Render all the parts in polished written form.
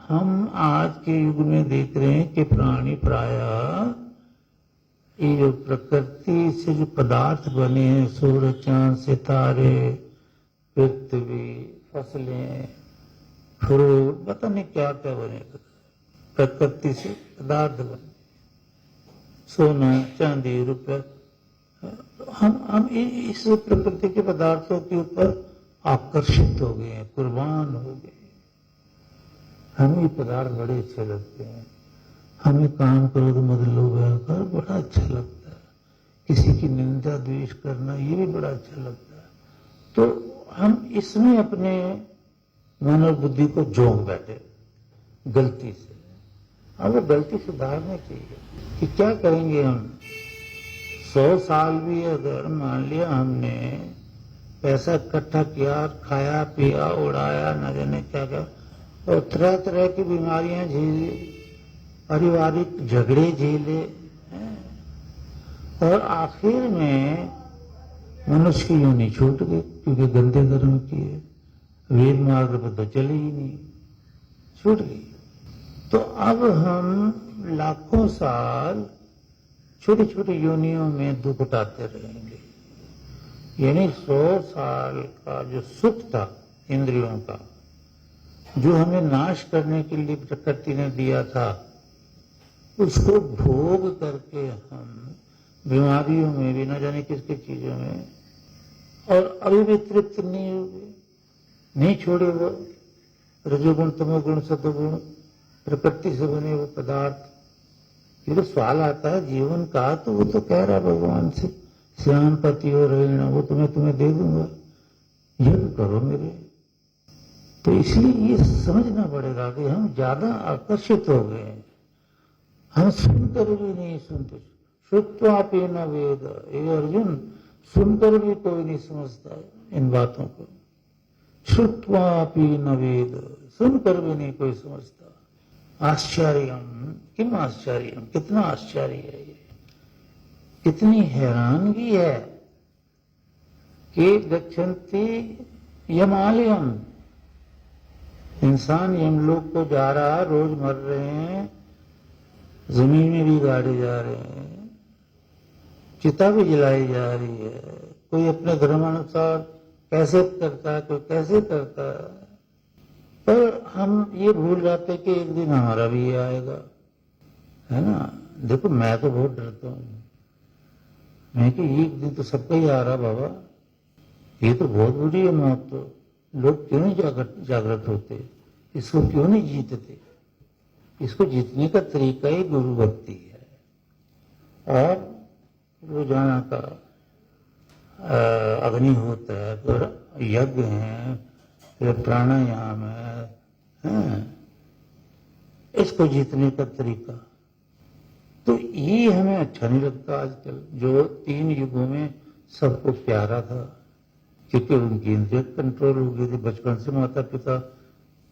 हम आज के युग में देख रहे हैं कि प्राणी प्रायः ये जो प्रकृति से जो पदार्थ बने हैं, सूरज चांद सितारे पृथ्वी फसलें फ्रूट पता नहीं क्या क्या बने, प्रकृति से पदार्थ बने, सोना चांदी रुपया। हम इस प्रकृति के पदार्थों के ऊपर आकर्षित हो गए हैं, कुर्बान हो गए। हमें ये पदार्थ बड़े अच्छे लगते हैं, हमें काम करो तो मतलब कर बड़ा अच्छा लगता है, किसी की निंदा द्वेष करना ये भी बड़ा अच्छा लगता है। तो हम इसमें अपने मन और बुद्धि को जोंक बैठे गलती से। अब वो गलती सुधारनी चाहिए कि क्या करेंगे हम। 100 साल भी अगर मान लिया हमने पैसा इकट्ठा किया, खाया पिया उड़ाया न जाने क्या क्या, और तरह तरह की बीमारियां झेली, पारिवारिक झगड़े झेले, और आखिर में मनुष्य की योनि छूट गई क्योंकि गंदे कर्म किए, वेद मार्ग पर तो चले ही नहीं, छूट गई। तो अब हम लाखों साल छोटी छोटी योनियों में दुख उठाते रहेंगे। यानी 100 साल का जो सुख था इंद्रियों का, जो हमें नाश करने के लिए प्रकृति ने दिया था, उसको भोग करके हम बीमारियों में भी न जाने किसकी चीजों में, और अभी भी तृप्त नहीं होगी, नहीं छोड़े वो रजोगुण तमोगुण सतोगुण प्रकृति से बने वो पदार्थ। ये तो सवाल आता है जीवन का, तो वो तो कह रहा है भगवान से, श्याम पति और रहना वो तुम्हें दे दूंगा, यज्ञ करो मेरे। तो इसलिए ये समझना पड़ेगा कि हम ज्यादा आकर्षित हो गए हैं, हम सुनकर भी नहीं सुनते। श्रुत्वापि न वेद, ये अर्जुन सुनकर भी कोई नहीं समझता इन बातों को। श्रुत्वापि न वेद, सुनकर भी नहीं कोई समझता। आश्चर्यम किम आश्चर्यम, कितना आश्चर्य है ये, कितनी हैरानगी है कि गच्छन्ति यमालयम, इंसान यमलोक को जा रहा, रोज मर रहे हैं, जमीन में भी गाड़े जा रहे हैं, चिता भी जलाई जा रही है, कोई अपने धर्मानुसार कैसे करता है, कोई कैसे करता है। पर हम ये भूल जाते कि एक दिन हमारा भी ये आएगा, है ना। देखो मैं तो बहुत डरता हूँ, मैं कि एक दिन तो सबका ही आ रहा बाबा, ये तो बहुत बुरी है मौत। तो लोग क्यों नहीं जागृत होते, इसको क्यों नहीं जीतते। इसको जीतने का तरीका ही गुरु भक्ति है, और रोजाना का अग्निहोत्र है, फिर यज्ञ है, फिर प्राणायाम है, इसको जीतने का तरीका। तो ये हमें अच्छा नहीं लगता आजकल, जो 3 युगों में सबको प्यारा था, क्योंकि उनकी इंद्रिय कंट्रोल हो गई थी। बचपन से माता पिता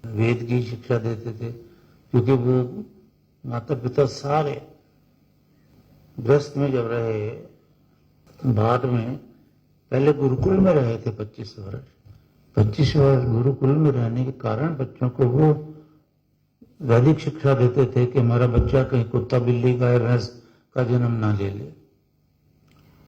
वेद की शिक्षा देते थे, क्योंकि वो माता पिता सारे ग्रस्त में जब रहे, बाद में पहले गुरुकुल में रहे थे 25 वर्ष। 25 वर्ष गुरुकुल में रहने के कारण बच्चों को वो वैदिक शिक्षा देते थे कि हमारा बच्चा कहीं कुत्ता बिल्ली गाय भैंस का जन्म ना ले ले।